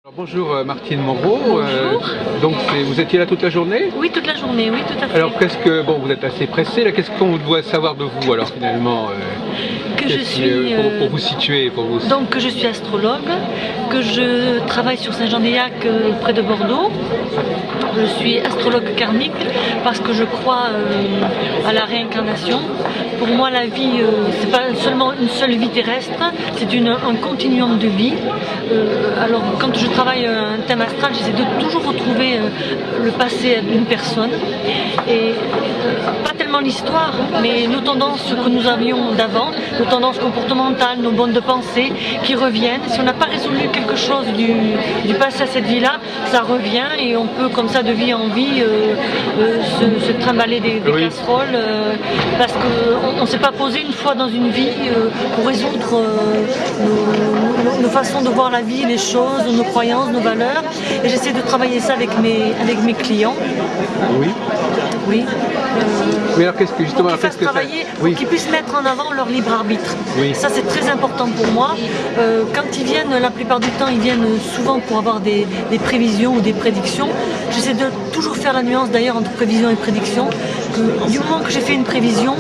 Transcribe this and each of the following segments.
Alors, bonjour Martine Moreau. Bonjour. Donc vous étiez là toute la journée? Oui, toute la journée, oui, tout à fait. Alors vous êtes assez pressé là, qu'est-ce qu'on doit savoir de vous alors finalement Que je suis, pour vous situer, donc que je suis astrologue, que je travaille sur Saint-Jean-d'Éac près de Bordeaux. Je suis astrologue karmique parce que je crois à la réincarnation. Pour moi, la vie, c'est pas seulement une seule vie terrestre, c'est un continuum de vie. Alors, quand je travaille un thème astral, j'essaie de toujours retrouver le passé d'une personne. Et pas tellement l'histoire, mais nos tendances que nous avions d'avant, nos tendances comportementales, nos bandes de pensée qui reviennent. Si on n'a pas résolu quelque chose du passé à cette vie-là, ça revient et on peut comme ça de vie en vie se trimballer des oui. casseroles parce qu'on ne s'est pas posé une fois dans une vie pour résoudre nos façons de voir la vie, les choses, nos croyances, nos valeurs. Et j'essaie de travailler ça avec mes clients. Oui. Oui. Mais alors qu'est-ce que justement pour qu'ils fassent travailler, pour qu'ils puissent mettre en avant leur libre arbitre. Oui. Ça c'est très important pour moi. Quand ils viennent, la plupart du temps, ils viennent souvent pour avoir des prévisions ou des prédictions. J'essaie de toujours faire la nuance d'ailleurs entre prévision et prédiction. Du moment que j'ai fait une prévision,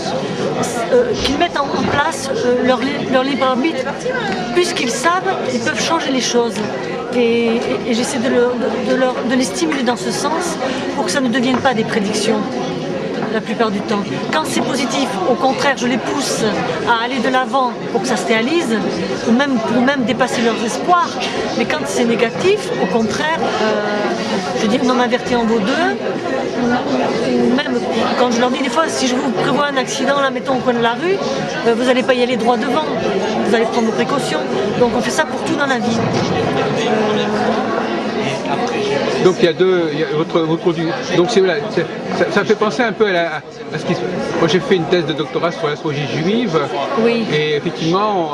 qu'ils mettent en place leur libre arbitre, puisqu'ils savent, ils peuvent changer les choses. Et j'essaie de les stimuler dans ce sens pour que ça ne devienne pas des prédictions la plupart du temps. Quand c'est positif, au contraire, je les pousse à aller de l'avant pour que ça se réalise, ou même pour dépasser leurs espoirs. Mais quand c'est négatif, au contraire, je dis non averti en vaut deux. Ou même quand je leur dis des fois, si je vous prévois un accident, là, mettons au coin de la rue, vous n'allez pas y aller droit devant, vous allez prendre vos précautions. Donc on fait ça pour tout dans la vie. Donc il y a votre produit. Donc voilà, ça me fait penser un peu à ce qui se... Moi j'ai fait une thèse de doctorat sur l'astrologie juive. Oui. Et effectivement,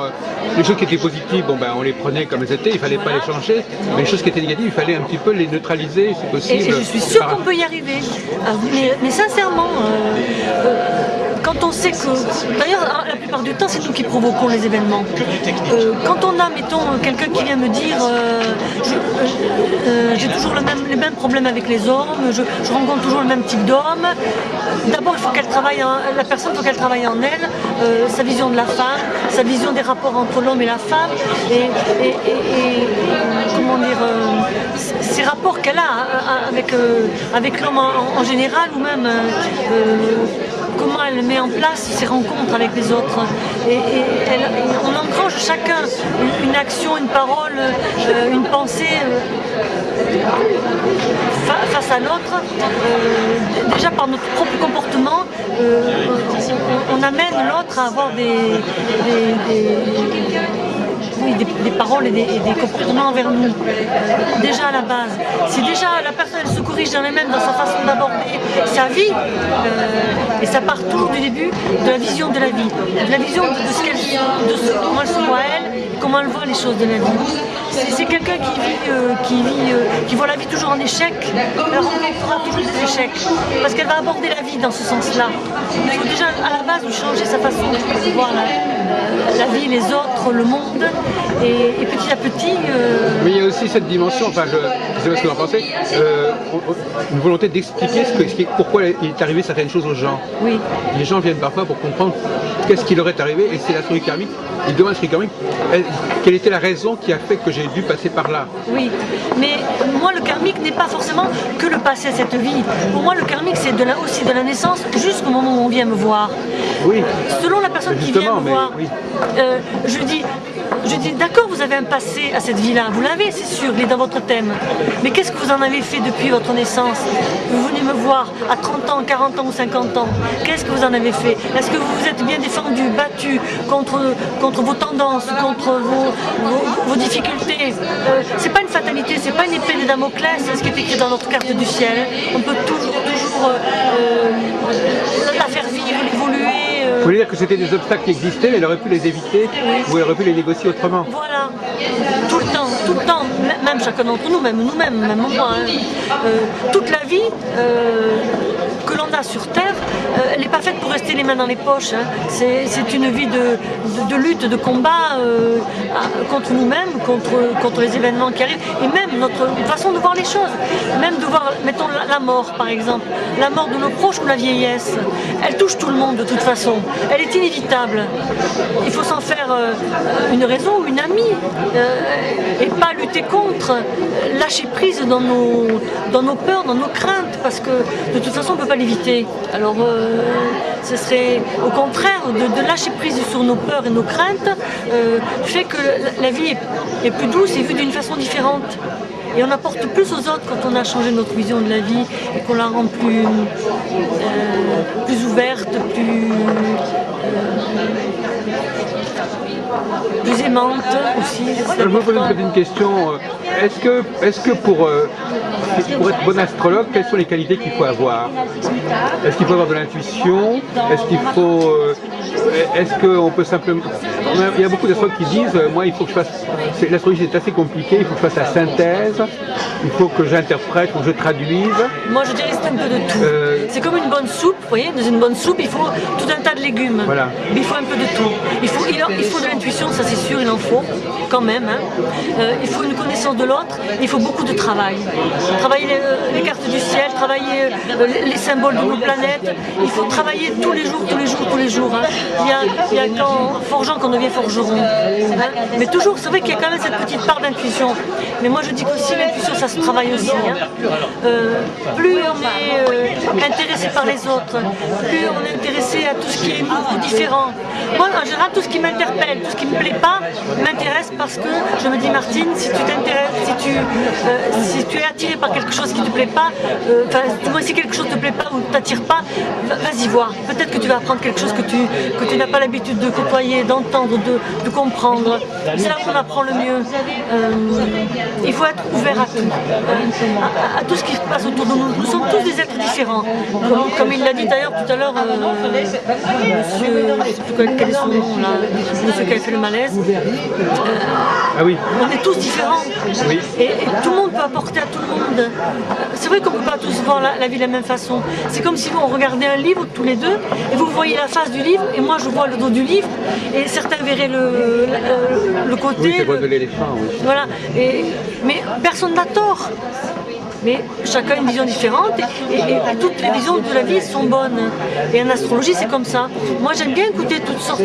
les choses qui étaient positives, on les prenait comme elles étaient, il ne fallait pas les changer. Mais les choses qui étaient négatives, il fallait un petit peu les neutraliser, si possible. Et je suis sûre qu'on peut y arriver. Mais sincèrement, quand on sait que... D'ailleurs, la plupart du temps, c'est nous qui provoquons les événements. Quand on a, mettons, quelqu'un qui vient me dire j'ai toujours les mêmes problèmes avec les hommes, je rencontre toujours le même type d'homme. D'abord, il faut qu'elle travaille, la personne, il faut qu'elle travaille en elle, sa vision de la femme, sa vision des rapports entre l'homme et la femme, et comment dire, ces rapports qu'elle a avec l'homme en général, ou même comment elle met en place ses rencontres avec les autres. On engrange chacun une action, une parole, une pensée face à l'autre. Déjà par notre propre comportement, on amène l'autre à avoir des paroles et des comportements envers nous. Déjà à la base. Si déjà la personne elle se corrige dans elle-même dans sa façon d'aborder sa vie, et ça part toujours du début de la vision de la vie, de la vision de comment elle se voit elle, comment elle voit les choses de la vie. C'est quelqu'un qui voit la vie toujours en échec, elle rencontrera toujours des échecs, parce qu'elle va aborder la vie dans ce sens-là. Il faut déjà à la base lui changer sa façon de voir la vie, les autres, le monde, et petit à petit... Mais il y a aussi cette dimension, je ne sais pas ce que vous en pensez, une volonté d'expliquer pourquoi il est arrivé certaines choses aux gens. Oui. Les gens viennent parfois pour comprendre qu'est-ce qui leur est arrivé, et c'est l'astrologie karmique. Ils demandent à l'astrologie karmique quelle était la raison qui a fait que j'ai dû passer par là. Oui, mais moi le karmique n'est pas forcément que le passé à cette vie. Pour moi le karmique c'est aussi de la naissance jusqu'au moment où on vient me voir. Oui. Selon la personne qui vient me voir, oui. je dis d'accord, vous avez un passé à cette vie-là, vous l'avez, c'est sûr, il est dans votre thème. Mais qu'est-ce que vous en avez fait depuis votre naissance? Vous venez me voir à 30 ans, 40 ans ou 50 ans. Qu'est-ce que vous en avez fait? Est-ce que vous vous êtes bien défendu, battu contre vos tendances, contre vos difficultés? C'est pas une fatalité, c'est pas une épée de Damoclès, ce qui est écrit dans notre carte du ciel. On peut toujours la faire vivre, évoluer. Vous voulez dire que c'était des obstacles qui existaient, mais elle aurait pu les éviter, ou elle aurait pu les négocier autrement? Voilà, tout le temps, même chacun d'entre nous, même nous-mêmes, même moi. Toute la vie, que l'on a sur Terre, elle n'est pas faite pour rester les mains dans les poches. Hein. C'est une vie de lutte, de combat contre nous-mêmes, contre les événements qui arrivent, et même notre façon de voir les choses. Même de voir, mettons, la mort par exemple, la mort de nos proches ou la vieillesse. Elle touche tout le monde de toute façon. Elle est inévitable. Il faut s'en faire une raison ou une amie, et pas lutter contre, lâcher prise dans nos peurs, dans nos craintes, parce que de toute façon on ne peut pas l'éviter. Alors ce serait au contraire de lâcher prise sur nos peurs et nos craintes, fait que la vie est plus douce et vue d'une façon différente. Et on apporte plus aux autres quand on a changé notre vision de la vie et qu'on la rend plus ouverte, plus aimante aussi. Je me pose une question. Est-ce que pour être bon astrologue, quelles sont les qualités qu'il faut avoir? Est-ce qu'il faut avoir de l'intuition? Est-ce qu'on peut simplement... Il y a beaucoup d'astrologues qui disent, moi il faut que je fasse... L'astrologie c'est assez compliqué, il faut que je fasse la synthèse, il faut que j'interprète, il faut que je traduise. Moi je dirais que c'est un peu de tout. C'est comme une bonne soupe, vous voyez, dans une bonne soupe il faut tout un tas de légumes. Voilà. Mais il faut un peu de tout. Il faut de l'intuition, ça c'est sûr, il en faut quand même. Hein. Il faut une connaissance de l'autre, il faut beaucoup de travail. Travailler les cartes du ciel, travailler les symboles de nos planètes. Il faut travailler tous les jours. Hein. Il y a qu'en forgeant qu'on devient forgeron. Hein. Mais toujours, c'est vrai qu'il y a quand même cette petite part d'intuition. Mais moi je dis qu'aussi l'intuition ça se travaille aussi. Hein. Plus on est intéressé par les autres, plus on est intéressé à tout ce qui est nouveau, différent. Moi en général tout ce qui m'interpelle, tout ce qui ne me plaît pas m'intéresse parce que je me dis Martine, si tu es attiré par quelque chose qui ne te plaît pas, si quelque chose ne te plaît pas ou ne t'attire pas, vas-y voir. Peut-être que tu vas apprendre quelque chose que tu n'as pas l'habitude de côtoyer, d'entendre, de comprendre. C'est là qu'on apprend le mieux. Il faut être ouvert à tout, à tout ce qui se passe autour de nous. Nous sommes tous des êtres différents. Comme il l'a dit d'ailleurs tout à l'heure, monsieur, je ne sais plus quel est son nom, là, monsieur qui a fait le malaise. Ah oui. On est tous différents. Oui. Et tout le monde peut apporter à tout le monde. C'est vrai qu'on ne peut pas tous voir la vie de la même façon. C'est comme si on regardait un livre tous les deux et vous voyez la face du livre et moi je vois le dos du livre et certains verraient le côté. Oui, c'est le de l'éléphant. Oui. Voilà. Mais personne n'a tort. Mais chacun a une vision différente et toutes les visions de la vie sont bonnes. Et en astrologie, c'est comme ça. Moi, j'aime bien écouter toutes sortes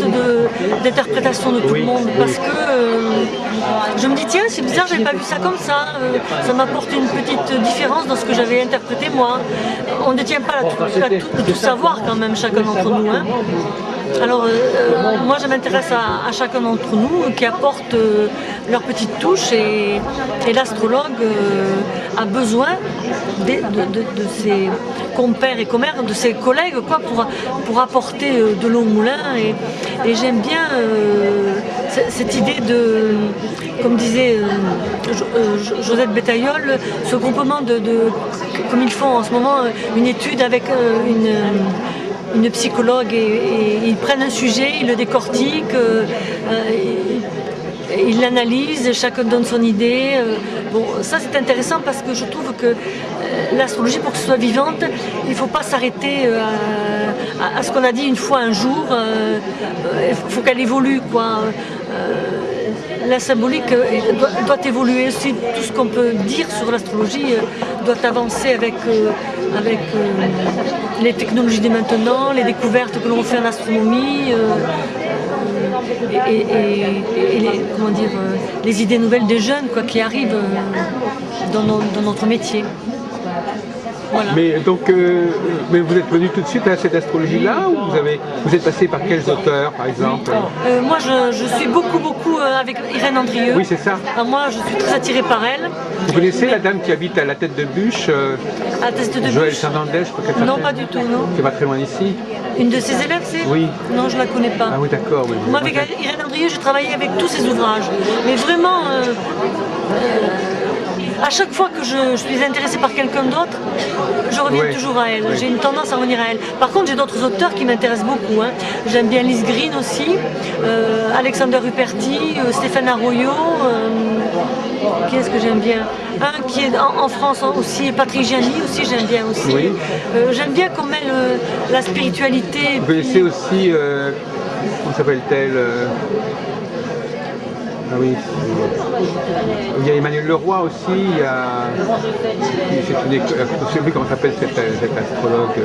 d'interprétations de tout le monde parce que je me dis, tiens, c'est bizarre, j'avais pas vu ça comme ça. Ça m'apporte une petite différence dans ce que j'avais interprété moi. On ne détient pas de tout savoir quand même, chacun d'entre nous. Hein. Alors, moi, je m'intéresse à chacun d'entre nous qui apporte leur petite touche et l'astrologue a besoin de ses compères et commères, de ses collègues, quoi, pour apporter de l'eau au moulin. Et j'aime bien cette idée de, comme disait Josette Bétaillol, ce groupement comme ils font en ce moment, une étude avec une psychologue et ils prennent un sujet, ils le décortiquent, ils l'analysent, chacun donne son idée. Bon, ça c'est intéressant parce que je trouve que l'astrologie, pour que ce soit vivante, il ne faut pas s'arrêter à ce qu'on a dit une fois un jour. Il faut qu'elle évolue, quoi. La symbolique doit évoluer aussi. Tout ce qu'on peut dire sur l'astrologie doit avancer avec les technologies de maintenant, les découvertes que l'on fait en astronomie les idées nouvelles des jeunes, quoi, qui arrivent dans notre métier. Voilà. Mais donc, mais vous êtes venu tout de suite à cette astrologie-là ou vous êtes passé par quels auteurs, par exemple? Moi, je suis beaucoup avec Irène Andrieux. Oui, c'est ça. Moi, je suis très attirée par elle. Vous connaissez la dame qui habite à la tête de bûche À la tête de Joël bûche. Fernandez, je crois qu'elle s'appelle. Non, pas du tout, non. Qui est pas très loin d'ici. Une de ses élèves, c'est? Oui. Non, je la connais pas. Ah oui, d'accord. Oui. Moi, avec Irène Andrieux, j'ai travaillé avec tous ses ouvrages. Mais vraiment, à chaque fois que je suis intéressée par quelqu'un d'autre, je reviens toujours à elle. J'ai une tendance à revenir à elle. Par contre, j'ai d'autres auteurs qui m'intéressent beaucoup. Hein. J'aime bien Lise Green aussi, Alexander Ruperti, Stéphane Arroyo, qui est-ce que j'aime bien? Un qui est en France aussi, Patrick Gianni aussi, j'aime bien aussi. Oui. J'aime bien qu'on mêle la spiritualité. Vous connaissez aussi, comment s'appelle-t-elle ah oui, il y a Emmanuel Leroy aussi, il y a... je ne sais plus comment s'appelle cet astrologue.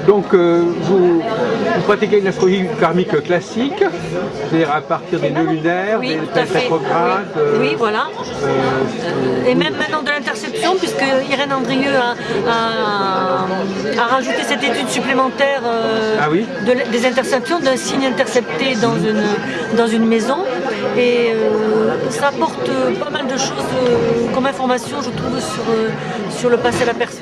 Donc vous pratiquez une astrologie karmique classique, c'est-à-dire à partir des nœuds lunaires, oui, des planètes rétrogrades. Oui, voilà. Et même maintenant de l'interception, puisque Irène Andrieux a rajouté cette étude supplémentaire ah oui des interceptions d'un signe intercepté dans une maison. Et ça apporte pas mal de choses comme information, je trouve, sur le passé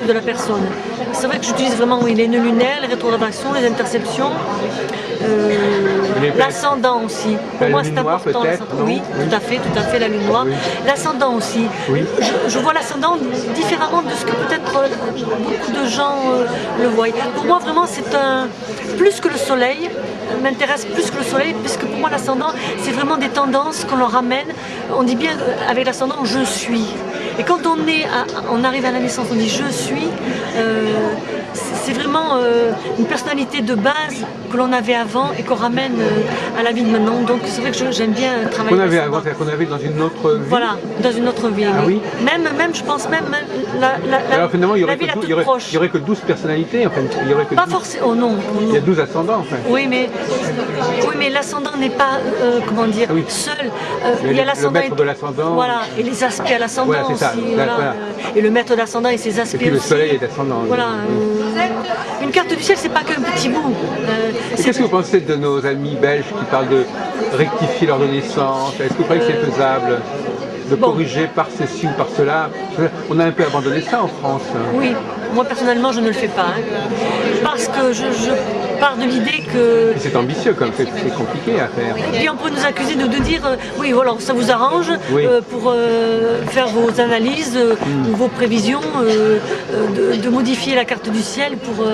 de la personne. C'est vrai que j'utilise vraiment les nœuds lunaires, les rétrogradations, les interceptions, l'ascendant aussi. Pour moi, c'est important. Oui, tout à fait, la lune noire. Oui. L'ascendant aussi. Oui. Je vois l'ascendant différemment de ce que peut-être beaucoup de gens le voient. Pour moi, vraiment, c'est plus que le soleil. M'intéresse plus que le soleil, puisque pour moi l'ascendant c'est vraiment des tendances qu'on leur ramène. On dit bien avec l'ascendant je suis. Et quand on arrive à la naissance, on dit je suis, c'est vraiment une personnalité de base que l'on avait avant et qu'on ramène à la vie de maintenant. Donc c'est vrai que j'aime bien travailler. Qu'on avait avant, c'est-à-dire qu'on avait dans une autre vie. Voilà, dans une autre vie. Ah, oui. Même, je pense même alors finalement, il y aurait que 12 personnalités. Enfin, il y aurait que pas forcément. Oh non. Il y a 12 ascendants. Enfin. Oui, mais l'ascendant n'est pas comment dire seul. Il y a l'ascendant. Le maître de l'ascendant. Voilà, et les aspects à l'ascendant voilà, aussi. Voilà. Et le maître de l'ascendant et ses aspects. Et puis le aussi. soleil est ascendant. Voilà. Une carte du ciel, c'est pas qu'un petit bout. Qu'est-ce que vous pensez de nos amis belges qui parlent de rectifier l'heure de naissance? Est-ce que vous croyez que c'est faisable de corriger par ceci ou par cela? On a un peu abandonné ça en France. Oui, moi personnellement je ne le fais pas. Parce que je pars de l'idée que... C'est ambitieux comme c'est compliqué à faire. Et puis on peut nous accuser de dire, oui voilà, ça vous arrange pour faire vos analyses ou vos prévisions, de modifier la carte du ciel pour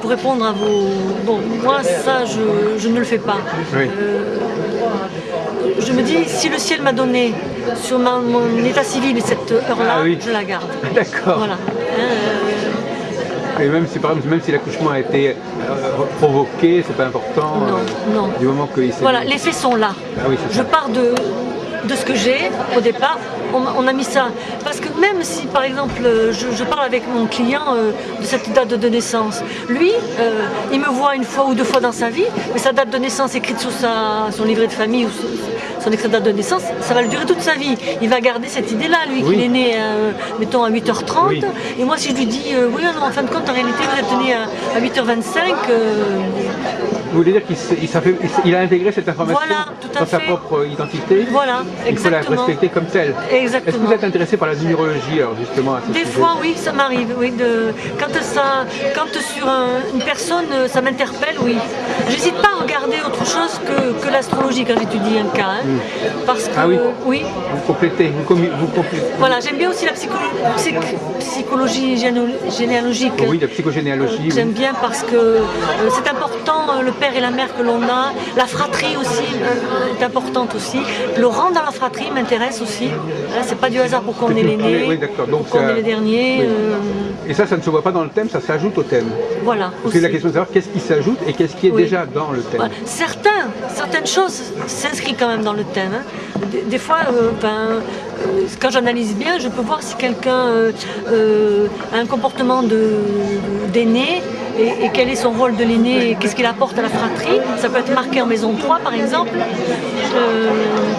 répondre à vos... Bon, moi ça je ne le fais pas. Oui. Je me dis, si le ciel m'a donné sur mon état civil cette heure-là, je la garde. D'accord. Voilà. Et même si, par exemple, même si l'accouchement a été provoqué, c'est pas important. Non. Du moment que voilà, les faits sont là. Ah oui, je pars de ce que j'ai au départ. On a mis ça. Parce que même si, par exemple, je parle avec mon client de cette date de naissance, lui, il me voit une fois ou deux fois dans sa vie, mais sa date de naissance écrite sur son livret de famille ou son extrait de date de naissance, ça va le durer toute sa vie. Il va garder cette idée-là, lui, qu'il est né, mettons, à 8h30. Oui. Et moi, si je lui dis, oui, non, en fin de compte, en réalité, vous êtes né à 8h25. Vous voulez dire qu'il a intégré cette information dans sa propre identité? Voilà, exactement. Il faut la respecter comme telle. Exactement. Est-ce que vous êtes intéressé par la numérologie, alors justement à ce Des sujet? fois, oui, ça m'arrive. Oui, quand sur une personne, ça m'interpelle, oui. J'hésite pas à regarder autre chose que l'astrologie quand j'étudie un cas. Parce que, oui. Vous complétez. Voilà, j'aime bien aussi la psychologie généalogique. Oui, la psychogénéalogie. J'aime bien parce que c'est important, le père et la mère que l'on a. La fratrie aussi est importante aussi. Le rang dans la fratrie m'intéresse aussi. C'est pas du hasard pour qu'on est l'aîné, qu'on est les derniers. Et ça ne se voit pas dans le thème, ça s'ajoute au thème. Voilà. C'est la question de savoir qu'est-ce qui s'ajoute et qu'est-ce qui est déjà dans le thème. Voilà. Certaines choses s'inscrivent quand même dans le thème. Des fois, quand j'analyse bien, je peux voir si quelqu'un a un comportement d'aîné et quel est son rôle de l'aîné, qu'est-ce qu'il apporte à la fratrie. Ça peut être marqué en maison 3 par exemple.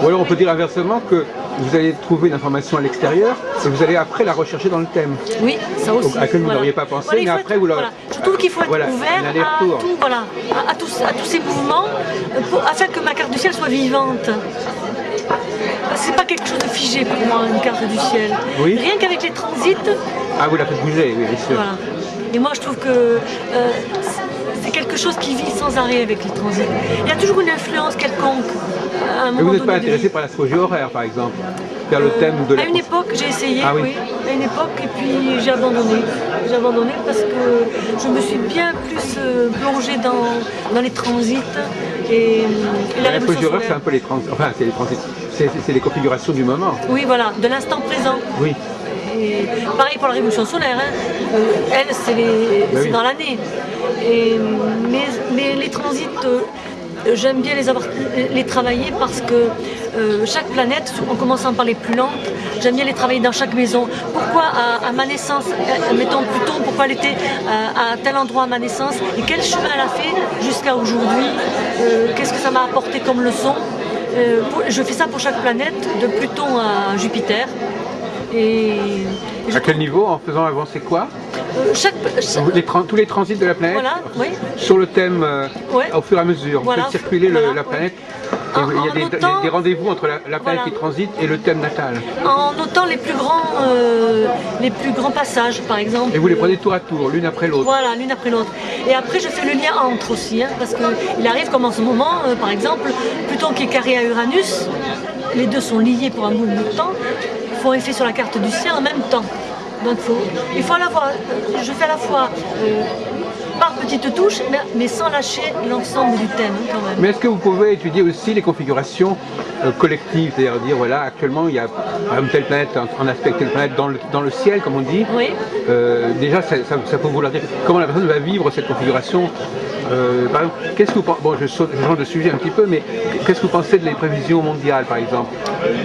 Ou alors on peut dire inversement que vous allez trouver une information à l'extérieur et vous allez après la rechercher dans le thème. Oui, ça aussi. À laquelle vous n'auriez pas pensé, mais après vous l'aurez. Je trouve qu'il faut être ouvert à tous ces mouvements afin que ma carte du ciel soit vivante. C'est pas quelque chose de figé pour moi, une carte du ciel. Oui. Rien qu'avec les transits. Ah, vous la faites bouger, oui, bien sûr. Voilà. Et moi, je trouve que c'est quelque quelque chose qui vit sans arrêt avec les transits. Il y a toujours une influence quelconque à un Mais moment vous n'êtes pas donné de intéressé vie. par l'astrologie horaire, par exemple, vers le thème de la... À une époque, j'ai essayé, Ah oui. oui. À une époque, et puis j'ai abandonné. J'ai abandonné parce que je me suis bien plus plongée dans les transits et la L'astrologie révolution horaire, c'est solaire. un peu les transits, enfin, c'est les transits, c'est les configurations du moment. Oui, voilà, de l'instant présent. Oui. Et pareil pour la révolution solaire, hein. Elle, c'est oui. dans l'année. Mais les transits, j'aime bien les travailler parce que chaque planète, en commençant par les plus lentes, j'aime bien les travailler dans chaque maison. Pourquoi à ma naissance, mettons Pluton, pourquoi elle était à tel endroit à ma naissance et quel chemin elle a fait jusqu'à aujourd'hui, qu'est-ce que ça m'a apporté comme leçon. Je fais ça pour chaque planète, de Pluton à Jupiter. Et À quel niveau, en faisant avancer quoi? Tous les transits de la planète, voilà, oui. sur le thème Ouais. au fur et à mesure. Voilà, Vous faites circuler voilà, la planète. En- Et il y a en notant- des rendez-vous entre la planète Voilà. qui transite et le thème natal. En notant les plus grands passages, par exemple. Et vous les prenez tour à tour, l'une après l'autre. Voilà, l'une après l'autre. Et après, je fais le lien entre aussi, hein, parce qu'il arrive comme en ce moment, par exemple, Pluton qui est carré à Uranus, les deux sont liés pour un bout de temps, font effet sur la carte du ciel en même temps. Donc il faut à la fois, je fais à la fois par petites touches, mais sans lâcher l'ensemble du thème hein, quand même. Mais est-ce que vous pouvez étudier aussi les configurations collectives, c'est-à-dire dire voilà, actuellement il y a par exemple telle planète en aspect avec telle planète dans le ciel, comme on dit. Oui. Déjà, ça peut vouloir dire comment la personne va vivre cette configuration. Par exemple, qu'est-ce que vous pensez, bon, je change de sujet un petit peu, mais qu'est-ce que vous pensez des prévisions mondiales, par exemple,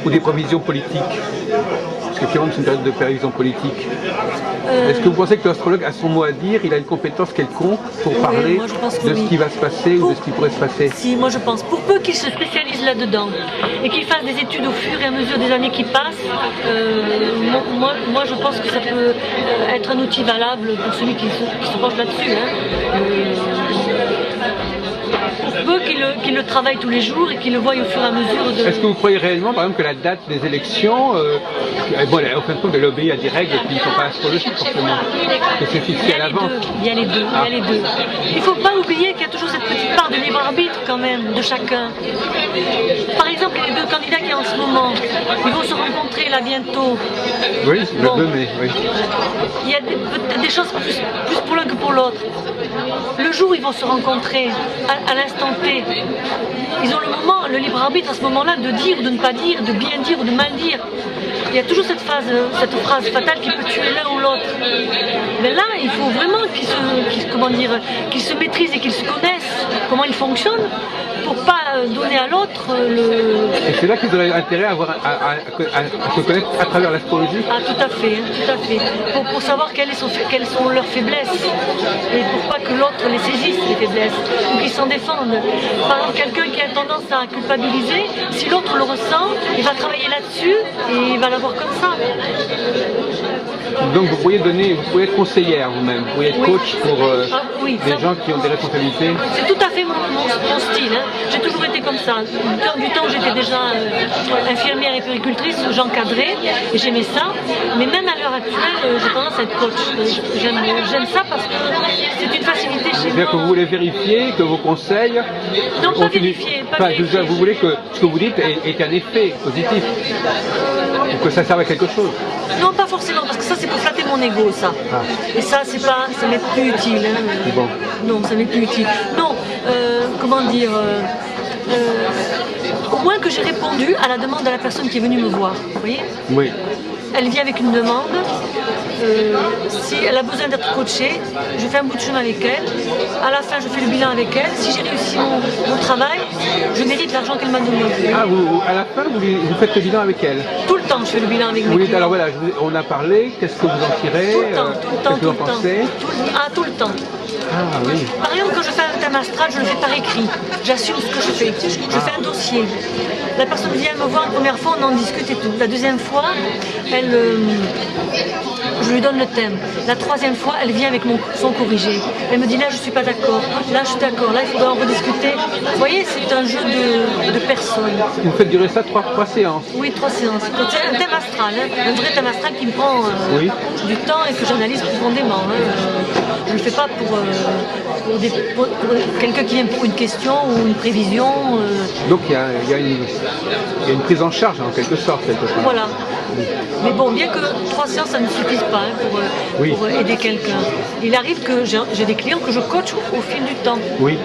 ou des prévisions politiques? Parce qu'effectivement, c'est une période de prévision politique. Est-ce que vous pensez que l'astrologue a son mot à dire, il a une compétence quelconque pour parler moi, je pense que de ce oui. qui va se passer ou de ce qui pourrait se passer? Si, moi je pense, pour peu qu'il se spécialise là-dedans et qu'il fasse des études au fur et à mesure des années qui passent, moi je pense que ça peut être un outil valable pour celui qui se penche là-dessus. Hein. Pour peu qu'il le travaille tous les jours et qu'il le voie au fur et à mesure de... Est-ce que vous croyez réellement, par exemple, que la date des élections, bon, au fin de compte, elle obéit à des règles qui ne sont pas astrologiques forcément, que c'est fixé à l'avance? Il y a les deux, il y a les deux. Il ne faut pas oublier qu'il y a toujours cette petite part de libre arbitre quand même, de chacun. Par exemple, les deux candidats qui en ce moment, ils vont se rencontrer là bientôt. Oui, le Bon. 2 mai, oui. Il y a peut-être des choses plus pour l'un que pour l'autre. Le jour où ils vont se rencontrer, à l'instant T, ils ont le libre arbitre à ce moment-là de dire ou de ne pas dire, de bien dire ou de mal dire. Il y a toujours cette phrase fatale qui peut tuer l'un ou l'autre. Mais là, il faut vraiment qu'ils se maîtrisent et qu'ils se connaissent, comment ils fonctionnent, pour pas donner à l'autre le... Et c'est là qu'ils auraient intérêt à se connaître à travers l'astrologie? Ah, tout à fait, hein, tout à fait. Pour savoir quelles sont leurs faiblesses et pour pas que l'autre les saisisse, les faiblesses, ou qu'ils s'en défendent. Par exemple, quelqu'un qui a tendance à culpabiliser, si l'autre le ressent, il va travailler là-dessus et il va l'avoir comme ça. Donc vous pourriez être conseillère vous-même, vous pourriez être coach pour Oui, des ça- gens qui ont des responsabilités. C'est tout à fait mon style. Hein. J'ai toujours été comme ça. Du temps où j'étais déjà infirmière et puéricultrice, j'encadrais et j'aimais ça. Mais même à l'heure actuelle, j'ai tendance à être coach. J'aime ça parce que c'est une facilité chez C'est-à-dire que vous moi. voulez vérifier que vos conseils... Non, pas continuent- vérifier, pas Enfin, vérifier. vous voulez que ce que vous dites ait un effet positif, ou que ça serve à quelque chose. Non, pas forcément, parce que ça c'est pour flatter mon ego, ça. Ah. Et ça m'est plus utile. Hein. Bon. Non, ça m'est plus utile. Non, comment dire au moins que j'ai répondu à la demande de la personne qui est venue me voir. Vous voyez? Oui. Elle vient avec une demande. Si elle a besoin d'être coachée, je fais un bout de chemin avec elle. À la fin, je fais le bilan avec elle. Si j'ai réussi mon travail, je mérite l'argent qu'elle m'a donné. Ah, à la fin, vous faites le bilan avec elle. Tout le temps, je fais le bilan avec mes Vous dites, clients. alors voilà, on a parlé, qu'est-ce que vous en tirez, Tout le temps, qu'est-ce que vous en pensez? Tout le temps. Ah oui. Par exemple, quand je fais un thème astral, je le fais par écrit. J'assume ce que je fais. Je fais un dossier. La personne vient me voir la première fois, on en discute et tout. La deuxième fois, je lui donne le thème. La troisième fois, elle vient avec son corrigé. Elle me dit là, je ne suis pas d'accord. Là, je suis d'accord. Là, il faudra en rediscuter. Vous voyez, c'est un jeu de personnes. Vous faites durer ça trois séances. Oui, 3 séances. C'est un thème astral, hein. Un vrai thème astral qui me prend Oui. du temps et que j'analyse profondément. Hein. Je ne le fais pas pour quelqu'un qui vient pour une question ou une prévision. Donc il y a une prise en charge en quelque sorte. Voilà. Mais bon, bien que 3 séances, ça ne suffise pas pour aider quelqu'un. Il arrive que j'ai des clients que je coach au fil du temps. Oui.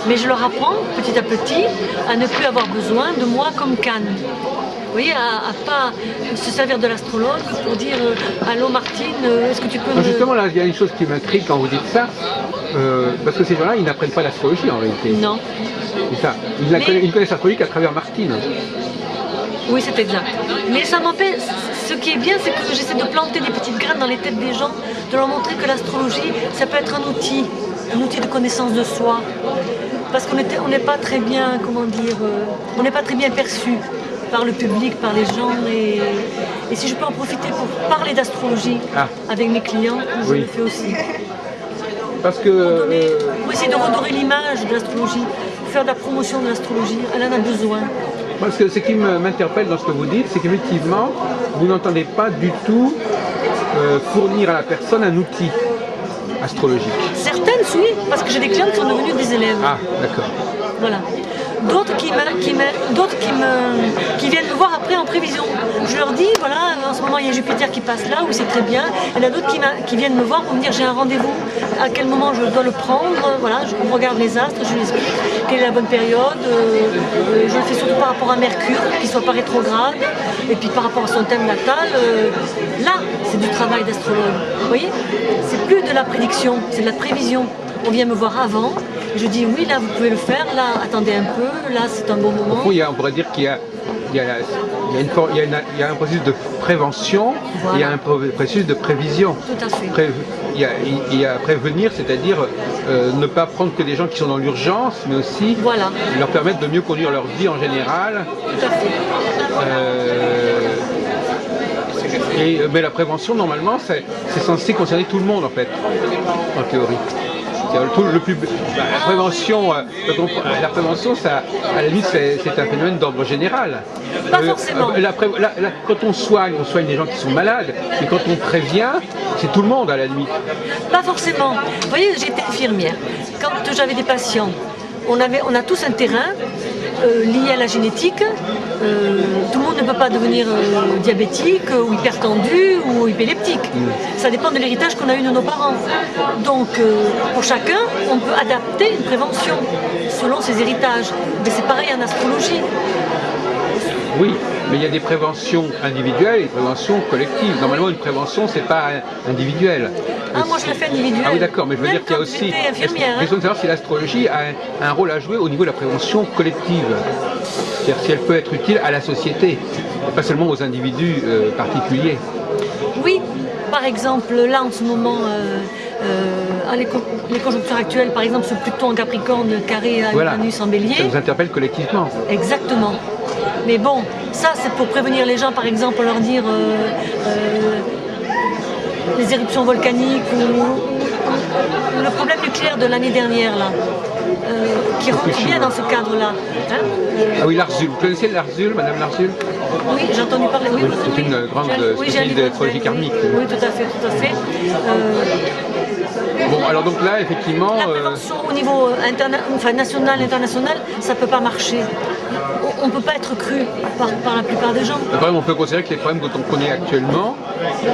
Mais je leur apprends petit à petit à ne plus avoir besoin de moi comme canne. Vous voyez, à pas se servir de l'astrologue pour dire allô Martine, est-ce que tu peux Justement, là, il y a une chose qui m'intrigue quand vous dites ça, parce que ces gens-là, ils n'apprennent pas l'astrologie en réalité. Non. C'est ça. Ils connaissent l'astrologie qu'à travers Martine. Oui, c'est exact. Mais ça m'empêche. Ce qui est bien, c'est que j'essaie de planter des petites graines dans les têtes des gens, de leur montrer que l'astrologie, ça peut être un outil de connaissance de soi. Parce qu'on n'est pas très bien, comment dire, on n'est pas très bien perçu par le public, par les gens. Et si je peux en profiter pour parler d'astrologie avec mes clients, je le fais aussi. Parce que... Pour essayer de redorer l'image de l'astrologie, faire de la promotion de l'astrologie, elle en a besoin. Parce que ce qui m'interpelle dans ce que vous dites, c'est qu'effectivement, vous n'entendez pas du tout fournir à la personne un outil astrologique. Certaines, oui, parce que j'ai des clients qui sont devenus des élèves. Ah, d'accord. Voilà. D'autres qui viennent me voir après en prévision. Je leur dis, voilà, en ce moment il y a Jupiter qui passe là, où c'est très bien. Il y en a d'autres qui viennent me voir pour me dire j'ai un rendez-vous, à quel moment je dois le prendre. Voilà, je regarde les astres, je lui explique quelle est la bonne période. Je le fais surtout par rapport à Mercure, qu'il ne soit pas rétrograde, et puis par rapport à son thème natal. Là, c'est du travail d'astrologue. Vous voyez, c'est plus de la prédiction, c'est de la prévision. On vient me voir avant, et je dis oui, là vous pouvez le faire, là attendez un peu, là c'est un bon moment. Au fond, on pourrait dire qu'il y a un processus de prévention, voilà. Il y a un processus de prévision. Tout à fait. Il y a prévenir, c'est-à-dire ne pas prendre que des gens qui sont dans l'urgence, mais aussi leur permettre de mieux conduire leur vie en général. Tout à fait. Mais la prévention, normalement, c'est censé concerner tout le monde, en fait, en théorie. La prévention, ça, à la limite, c'est un phénomène d'ordre général. Pas forcément. Quand on soigne des gens qui sont malades, et quand on prévient, c'est tout le monde à la limite. Pas forcément. Vous voyez, j'étais infirmière. Quand j'avais des patients, on a tous un terrain lié à la génétique. Tout le monde ne peut pas devenir diabétique ou hypertendu ou épileptique. Ça dépend de l'héritage qu'on a eu de nos parents. Donc pour chacun, on peut adapter une prévention selon ses héritages. Mais c'est pareil en astrologie. Oui, mais il y a des préventions individuelles et des préventions collectives. Normalement, une prévention, c'est pas individuel. Ah, moi je la fais individuelle. Ah oui, d'accord, mais je veux dire qu'il y a aussi... Question de savoir si l'astrologie a un rôle à jouer au niveau de la prévention collective. C'est-à-dire si elle peut être utile à la société, et pas seulement aux individus particuliers. Oui, par exemple, là en ce moment, les conjonctures actuelles, par exemple, ce Pluton en Capricorne carré à Uranus en Bélier. Ça nous interpelle collectivement. Exactement. Mais bon, ça c'est pour prévenir les gens, par exemple, leur dire les éruptions volcaniques ou le problème nucléaire de l'année dernière, là, qui rentre bien dans ce cadre-là. Hein ah oui, l'Arzul. Vous connaissez l'Arzul, Madame l'Arzul? Oui, j'ai entendu parler. Oui, c'est une grande spécialiste d'astrologie karmique. Oui, tout à fait, tout à fait. Bon, alors donc là, effectivement... La prévention au niveau national, international, ça ne peut pas marcher. On ne peut pas être cru par la plupart des gens. On peut considérer que les problèmes dont on connaît actuellement,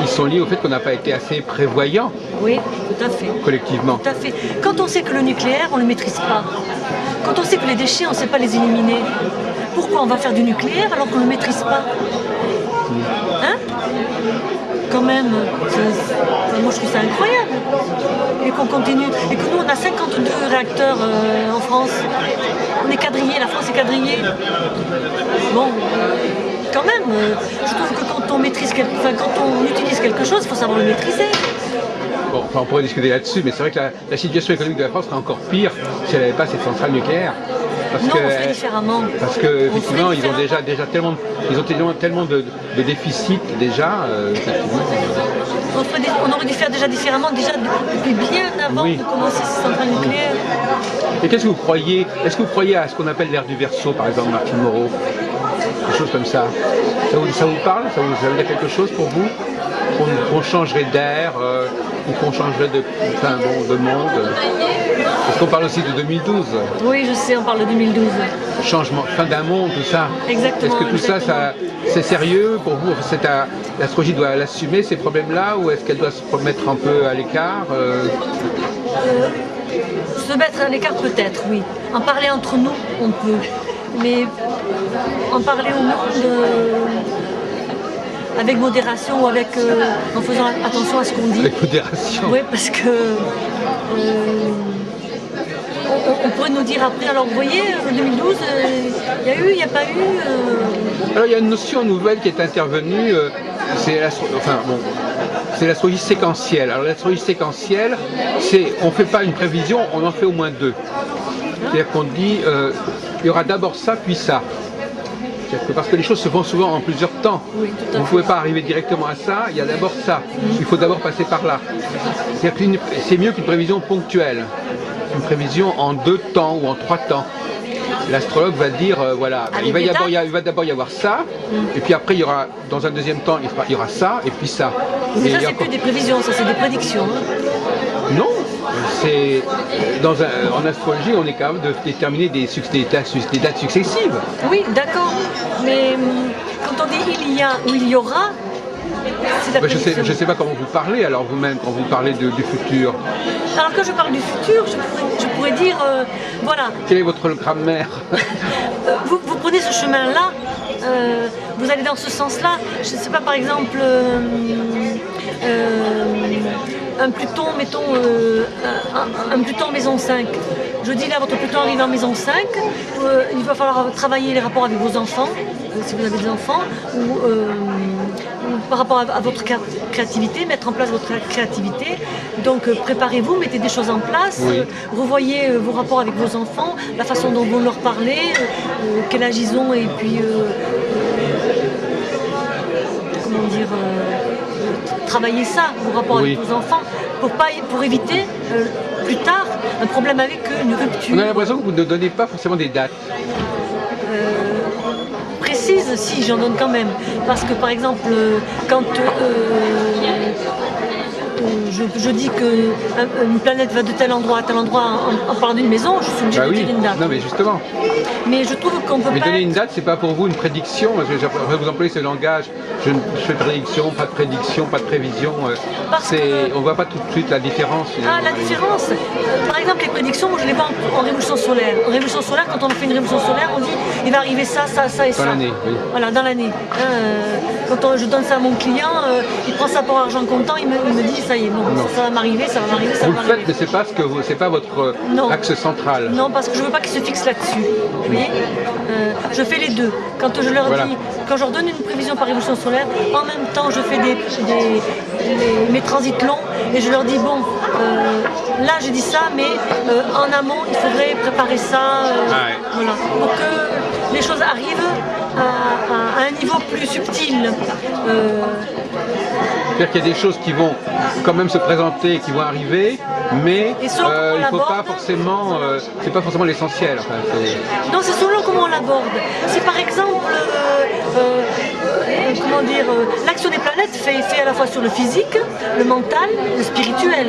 ils sont liés au fait qu'on n'a pas été assez prévoyant. Oui, tout à fait. Collectivement. Tout à fait. Quand on sait que le nucléaire, on ne le maîtrise pas. Quand on sait que les déchets, on ne sait pas les éliminer. Pourquoi on va faire du nucléaire alors qu'on ne le maîtrise pas? Hein? Quand même, moi je trouve ça incroyable. Et qu'on continue. Et que nous on a 52 réacteurs en France. On est quadrillé, la France est quadrillée. Bon, quand même, je trouve que quand on utilise quelque chose, il faut savoir le maîtriser. Bon, on pourrait discuter là-dessus, mais c'est vrai que la situation économique de la France serait encore pire si elle n'avait pas cette centrale nucléaire. On ferait différemment. Parce qu'effectivement, ils ont déjà tellement de déficits déjà. On aurait dû faire déjà différemment, déjà depuis bien avant de commencer ces centrales nucléaires. Et qu'est-ce que vous croyez? Est-ce que vous croyez à ce qu'on appelle l'ère du Verseau, par exemple, Martine Moreau? Des choses comme ça. Ça vous parle? Ça veut dire quelque chose pour vous? Qu'on changerait d'air, ou qu'on changerait de monde? Parce qu'on parle aussi de 2012. Oui, je sais, on parle de 2012. Changement, fin d'un monde, tout ça. Exactement. Est-ce que tout ça, c'est sérieux pour vous? L'astrologie doit l'assumer, ces problèmes-là, ou est-ce qu'elle doit se mettre un peu à l'écart? Se mettre à l'écart peut-être, oui. En parler entre nous, on peut. Mais en parler au monde avec modération ou en faisant attention à ce qu'on dit. Avec modération. Oui, parce que on pourrait nous dire après, alors vous voyez, en 2012, il y a eu, il n'y a pas eu. Alors il y a une notion nouvelle qui est intervenue, c'est l'astrologie séquentielle. Alors l'astrologie séquentielle, on ne fait pas une prévision, on en fait au moins deux. C'est-à-dire qu'on dit, il y aura d'abord ça, puis ça. Parce que les choses se font souvent en plusieurs temps. Oui, vous ne pouvez pas arriver directement à ça, il y a d'abord ça. Il faut d'abord passer par là. C'est mieux qu'une prévision ponctuelle. Une prévision en 2 temps ou en 3 temps. L'astrologue va dire, voilà, il va d'abord y avoir ça, et puis après, il y aura, dans un deuxième temps, il y aura ça, et puis ça. Mais ça, c'est plus des prévisions, ça, c'est des prédictions. Hein. Non, en astrologie, on est capable de déterminer des dates successives. Oui, d'accord, mais quand on dit il y a ou il y aura, je ne sais pas comment vous parlez, alors vous-même, quand vous parlez du futur. Alors quand je parle du futur, je pourrais dire, voilà. Quelle est votre grammaire? Vous prenez ce chemin-là, vous allez dans ce sens-là. Je ne sais pas, par exemple, un Pluton, mettons, un Pluton en maison 5. Je dis là, votre Pluton arrive en maison 5, il va falloir travailler les rapports avec vos enfants, si vous avez des enfants, ou par rapport à votre créativité, mettre en place votre créativité. Donc préparez-vous, mettez des choses en place, oui. Revoyez vos rapports avec vos enfants, la façon dont vous leur parlez, quel âge ils ont, et puis comment dire, travaillez ça, vos rapports oui. avec vos enfants, pour éviter plus tard un problème avec eux, une rupture. On a l'impression que vous ne donnez pas forcément des dates. Précise, si, j'en donne quand même. Parce que par exemple, quand je dis qu'une planète va de tel endroit à tel endroit en parlant d'une maison, je suis obligée de dire une date. Non mais justement. Mais je trouve qu'on peut pas... Mais donner une date, c'est pas pour vous une prédiction, parce que vous employez ce langage, je fais prédiction, pas de prévision. On voit pas tout de suite la différence. Ah, la différence. Par exemple, les prédictions, moi je les vois en révolution solaire. En révolution solaire, quand on fait une révolution solaire, on dit il va arriver ça, ça, ça et ça. Dans l'année, oui. Voilà, dans l'année. Quand je donne ça à mon client, il prend ça pour argent comptant, il me dit ça y est, bon, ça va m'arriver, ça va m'arriver, ça va m'arriver. Vous le faites, mais c'est pas votre axe central. Non, parce que je veux pas qu'ils se fixent là-dessus. Vous voyez, je fais les deux. Quand je leur dis, quand je leur donne une prévision par révolution solaire, en même temps je fais mes transits longs et je leur dis bon, là j'ai dit ça, mais en amont il faudrait préparer ça, voilà, pour que les choses arrivent à un niveau plus subtil. C'est-à-dire qu'il y a des choses qui vont quand même se présenter, qui vont arriver, mais il ne faut pas forcément, c'est pas forcément l'essentiel. Enfin, non, c'est selon comment on l'aborde. Si par exemple, comment dire, l'action des planètes fait à la fois sur le physique, le mental, le spirituel.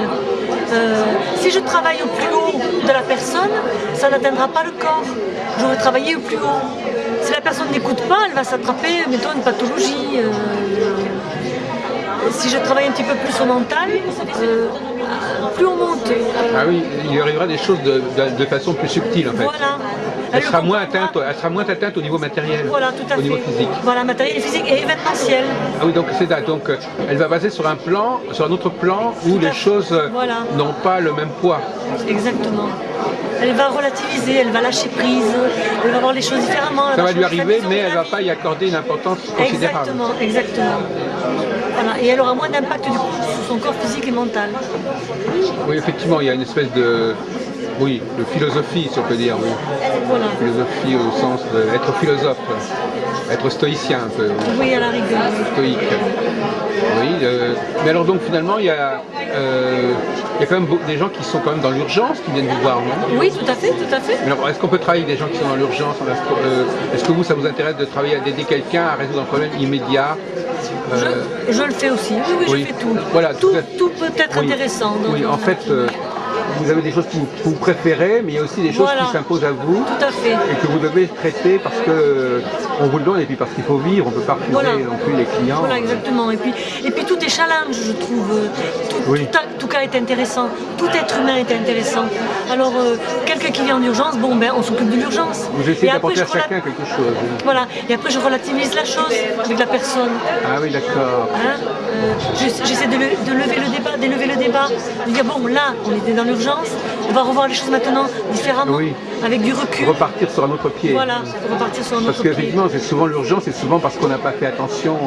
Si je travaille au plus haut de la personne, ça n'atteindra pas le corps. J'aurai travaillé au plus haut. Si la personne n'écoute pas, elle va s'attraper, mettons, une pathologie. Si je travaille un petit peu plus au mental, plus on monte. Ah oui, il arrivera des choses de façon plus subtile en fait. Voilà. Elle sera moins atteinte au niveau matériel, voilà, tout à fait. Au niveau physique. Voilà, matériel, physique et événementiel. Ah oui, donc c'est ça. Donc elle va baser sur un autre plan où les choses n'ont pas le même poids. Exactement. Elle va relativiser, elle va lâcher prise, elle va voir les choses différemment. Ça va lui arriver, mais elle ne va pas y accorder une importance considérable. Exactement. Voilà. Et elle aura moins d'impact du coup sur son corps physique et mental. Oui, effectivement, il y a une espèce de philosophie, si on peut dire. Oui. Voilà. Philosophie au sens d'être philosophe, être stoïcien un peu. Oui, à la rigueur. Stoïque. Oui, mais alors donc finalement, il y a il y a quand même des gens qui sont quand même dans l'urgence, qui viennent vous voir, non? Oui, tout à fait, tout à fait. Mais alors, est-ce qu'on peut travailler avec des gens qui sont dans l'urgence est-ce que vous, ça vous intéresse de travailler, d'aider quelqu'un à résoudre un problème immédiat? Je le fais aussi, oui, Oui. je fais tout. Voilà, tout peut être oui. intéressant. Donc, Oui, en fait, vous avez des choses que vous préférez, mais il y a aussi des choses Voilà. qui s'imposent à vous Tout à fait. et que vous devez traiter parce que on vous le donne et puis parce qu'il faut vivre, on ne peut pas refuser Voilà. non plus les clients. Voilà, exactement. Et puis tout est challenge, je trouve. Oui. Tout cas est intéressant. Tout être humain est intéressant. Alors, quelqu'un qui vient en urgence, bon, ben, on s'occupe de l'urgence. Vous essayez Et après, d'apporter à chacun quelque chose. Voilà. Et après, je relativise la chose avec la personne. Ah oui, d'accord. Hein, j'essaie d'élever le débat, de dire bon là on était dans l'urgence, on va revoir les choses maintenant différemment, Oui. avec du recul. Repartir sur un autre pied. Voilà, repartir sur un Parce autre pied. qu'effectivement, c'est souvent l'urgence, c'est souvent parce qu'on n'a pas fait attention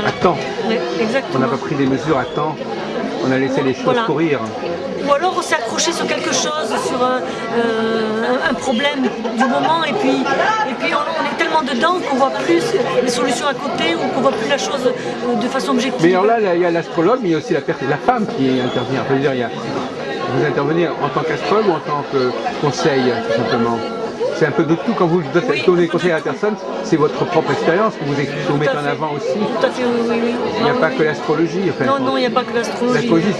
à temps. Ouais, On exactement. n'a pas pris des mesures à temps. On a laissé les choses Voilà. courir. Ou alors on s'est accroché sur quelque chose, sur un problème du moment, et puis on est tellement dedans qu'on voit plus les solutions à côté ou qu'on voit plus la chose de façon objective. Mais alors là, il y a l'astrologue, mais il y a aussi la femme qui intervient. Je veux dire, vous intervenez en tant qu'astrologue ou en tant que conseil, tout simplement? C'est un peu de tout. Quand vous donnez des conseils à la personne, c'est votre propre expérience que vous mettez en avant aussi. Tout à fait, oui, oui. Il n'y a pas que l'astrologie. Enfin, Non, il n'y a pas que l'astrologie. l'astrologie,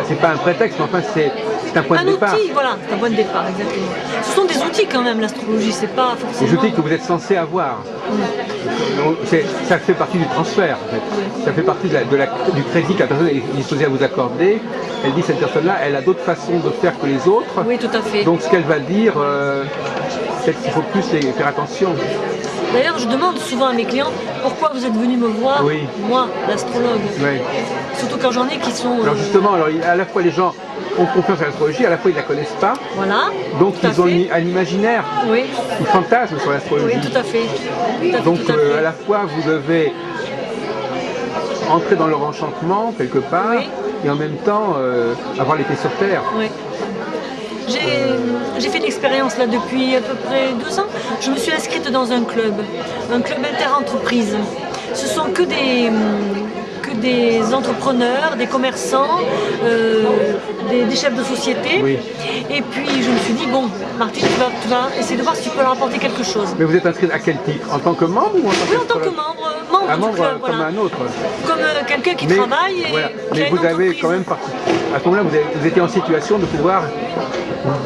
c'est pas un prétexte, mais enfin, c'est un point de départ. Un outil, voilà, c'est un point de départ, exactement. Ce sont des outils quand même, l'astrologie, c'est pas forcément... Les outils que vous êtes censé avoir. Ça fait partie du transfert, en fait. Ça fait partie du crédit que la personne est disposée à vous accorder. Elle dit, cette personne-là, elle a d'autres façons de faire que les autres. Oui, tout à fait. Donc ce qu'elle va dire, peut-être qu'il faut plus faire attention. D'ailleurs, je demande souvent à mes clients pourquoi vous êtes venu me voir, Oui. moi, l'astrologue. Oui. Surtout quand j'en ai qui sont... Alors justement, à la fois les gens ont confiance à l'astrologie, à la fois ils ne la connaissent pas. Voilà. Donc tout à ils ont fait. un imaginaire, Oui, un fantasme sur l'astrologie. oui, tout à fait. Tout à fait, Donc tout à fait. à la fois vous devez entrer dans leur enchantement quelque part Oui. et en même temps avoir les pieds sur terre. Oui. J'ai fait l'expérience là depuis à peu près 2 ans. Je me suis inscrite dans un club inter-entreprise. Ce sont que des entrepreneurs, des commerçants, des chefs de société. Oui. Et puis je me suis dit, bon, Martine, tu vas essayer de voir si tu peux leur apporter quelque chose. Mais vous êtes inscrite à quel titre? En tant que membre ou en tant Oui, en tant que qu'astrologue? membre Un du membre club, comme voilà. un autre. Comme quelqu'un qui Mais, travaille et voilà. qui a Mais une vous avez entreprise. quand même à ce moment-là, vous étiez en situation de pouvoir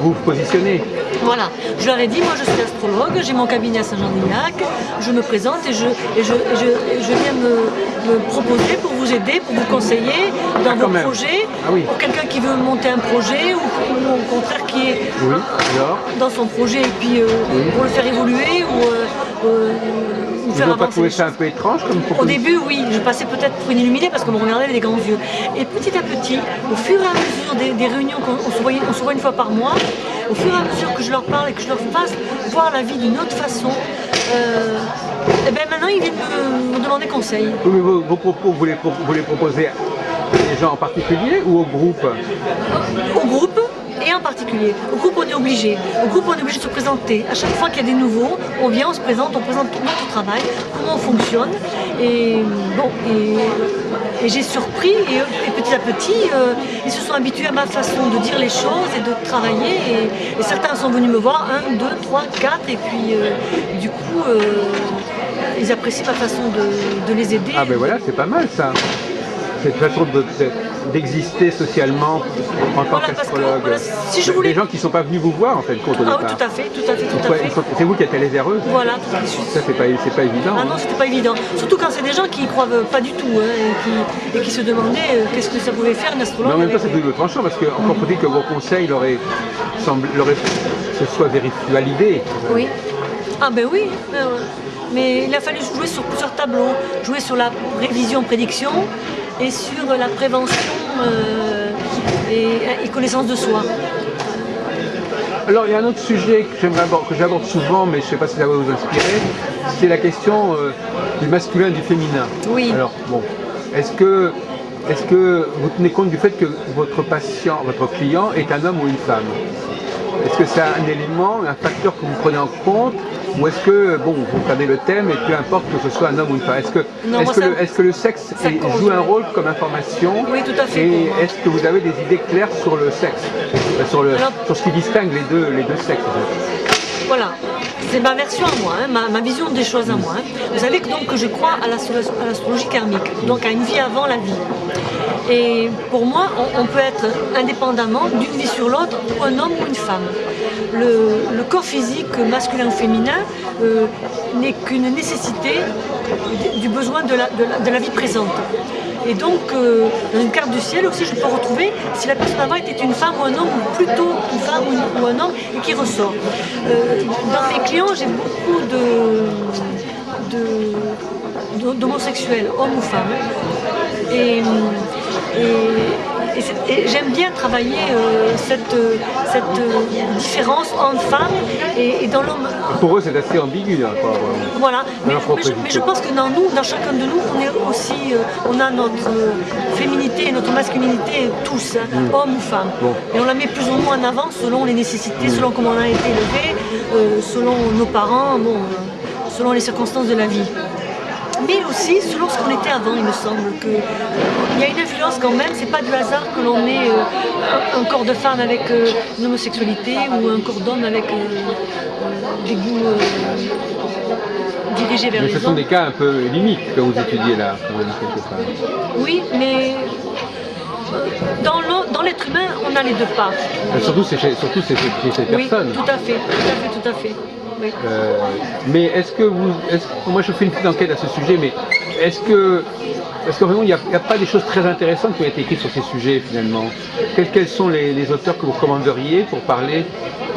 vous positionner. Voilà, je leur ai dit, moi je suis astrologue, j'ai mon cabinet à Saint-Jean-d'Ignac, je me présente et je viens me proposer pour vous aider, pour vous conseiller dans quand vos même. projets, Ah oui. pour quelqu'un qui veut monter un projet ou au contraire qui est Oui, alors dans son projet et puis pour le faire évoluer ou vous faire n'avez pas avancer trouvé les ça un choses. peu étrange comme Au proposition? début, oui, je passais peut-être pour une illuminée parce qu'on me regardait avec des grands yeux. Et petit à petit, au fur et à mesure des réunions on se voit une fois par mois, au fur et à mesure que je leur parle et que je leur fasse voir la vie d'une autre façon, et ben maintenant ils viennent me demander conseil. Oui, mais vos propos, vous les proposez à des gens en particulier ou au groupe? Au groupe et en particulier. Au groupe, on est obligé. Au groupe, on est obligé de se présenter. À chaque fois qu'il y a des nouveaux, on vient, on se présente, on présente notre travail, comment on fonctionne. Et bon, et j'ai surpris, et petit à petit, ils se sont habitués à ma façon de dire les choses et de travailler. Et certains sont venus me voir, 1, 2, 3, 4, et puis du coup, ils apprécient ma façon de les aider. Ah ben voilà, c'est pas mal ça. Cette façon d'exister socialement en tant Voilà, parce que, qu'astrologue. voilà, si je voulais- Les gens qui ne sont pas venus vous voir en fait compte au Ah départ. oui, tout à fait, tout à fait, tout à Ouais, fait. c'est vous qui êtes allé vers eux. Voilà, tout à fait. Ça c'est pas évident. Ah non, c'était pas évident. Surtout quand c'est des gens qui y croient pas du tout et qui se demandaient qu'est-ce que ça pouvait faire une astrologue. Mais en même temps avec- c'est double tranchant parce que encore faut-il que vos conseils se soient validés. Oui. Ah ben oui. Mais il a fallu jouer sur plusieurs tableaux. Jouer sur la révision-prédiction et sur la prévention et connaissance de soi. Alors il y a un autre sujet que j'aborde souvent, mais je ne sais pas si ça va vous inspirer, c'est la question du masculin et du féminin. Oui. Alors bon, est-ce que vous tenez compte du fait que votre patient, votre client est un homme ou une femme? Est-ce que c'est un élément, un facteur que vous prenez en compte Ou est-ce que, bon, vous prenez le thème et peu importe que ce soit un homme ou une femme, Non, est-ce que le sexe joue un rôle comme information? Oui, tout à fait. Et est-ce que vous avez des idées claires sur le sexe, sur ce qui distingue les deux sexes en fait? Voilà, c'est ma version à moi, hein, ma vision des choses à moi. Hein. Vous savez que donc je crois à l'astrologie karmique, donc à une vie avant la vie. Et pour moi, on peut être indépendamment d'une vie sur l'autre, ou un homme ou une femme. Le corps physique masculin ou féminin n'est qu'une nécessité du besoin de la vie présente. Et donc, dans une carte du ciel aussi, je peux retrouver si la personne avant était une femme ou un homme, ou plutôt une femme ou un homme, et qui ressort. Dans mes clients, j'ai beaucoup d'homosexuels, hommes ou femmes. Et j'aime bien travailler cette différence homme-femme et dans l'homme. Pour eux, c'est assez ambigu. Là, quoi, voilà, mais je pense que dans nous, dans chacun de nous, on est aussi, on a notre féminité et notre masculinité tous, hein, hommes ou femmes. Bon. Et on la met plus ou moins en avant selon les nécessités, selon comment on a été élevé, selon nos parents, bon, selon les circonstances de la vie. Mais aussi selon ce qu'on était avant, il me semble qu'il y a une influence quand même, c'est pas du hasard que l'on ait un corps de femme avec une homosexualité ou un corps d'homme avec des goûts dirigés vers les hommes. Mais ce sont des cas un peu limites que vous étudiez là, quelque part. Oui, mais dans l'être humain, on a les deux parts. Surtout c'est chez ces personnes. Oui, tout à fait. Oui. Mais moi je fais une petite enquête à ce sujet, mais est-ce que vraiment il n'y a pas des choses très intéressantes qui ont été écrites sur ces sujets finalement? Quels sont les auteurs que vous recommanderiez pour parler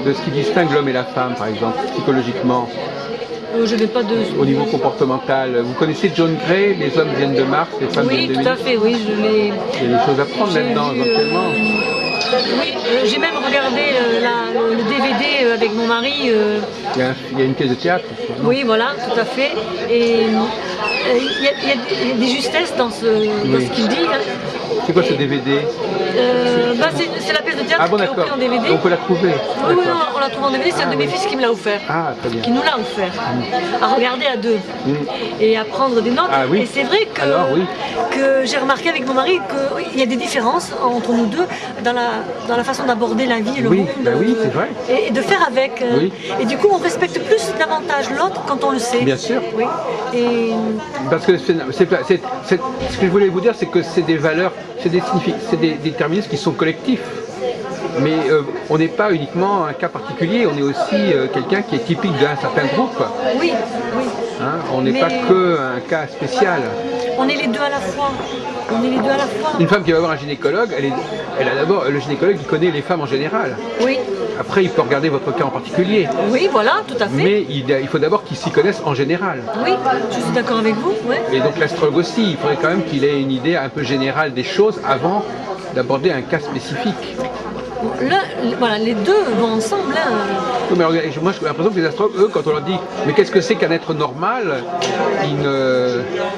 de ce qui distingue l'homme et la femme, par exemple, psychologiquement? Je n'ai pas de... Au niveau comportemental, vous connaissez John Gray, les hommes viennent de Mars, les femmes viennent de Vénus? Oui, tout à fait, oui, je l'ai... Il y a des choses à prendre là-dedans, éventuellement. Oui, j'ai même regardé le DVD avec mon mari. Il y a une pièce de théâtre. Oui, voilà, tout à fait. Et il y a des justesses dans ce qu'il dit. Hein. C'est quoi ce DVD? C'est la pièce de théâtre qui est reprise en DVD. On peut la trouver? Oui, on la trouve en DVD, c'est un de mes fils qui me l'a offert. Ah, très bien. Qui nous l'a offert. À regarder à deux. Et à prendre des notes. Ah, oui. Et c'est vrai que j'ai remarqué avec mon mari qu'il y a des différences entre nous deux dans la façon d'aborder la vie et le monde. Oui, c'est vrai. Et de faire avec. Et du coup, on respecte plus davantage l'autre quand on le sait. Bien sûr. Oui. Parce que ce que je voulais vous dire, c'est que c'est des valeurs, c'est des déterminismes qui sont collectifs. Mais on n'est pas uniquement un cas particulier, on est aussi quelqu'un qui est typique d'un certain groupe. Oui. Hein, on n'est pas qu'un cas spécial. On est les deux à la fois. Une femme qui va voir un gynécologue, elle a d'abord, le gynécologue il connaît les femmes en général. Oui. Après, il peut regarder votre cas en particulier. Oui, voilà, tout à fait. Mais il faut d'abord qu'il s'y connaisse en général. Oui, je suis d'accord avec vous. Ouais. Et donc l'astrologue aussi, il faudrait quand même qu'il ait une idée un peu générale des choses avant d'aborder un cas spécifique. Là, voilà, les deux vont ensemble. Hein. Oui, mais moi j'ai l'impression que les astrologues, eux, quand on leur dit mais qu'est-ce que c'est qu'un être normal,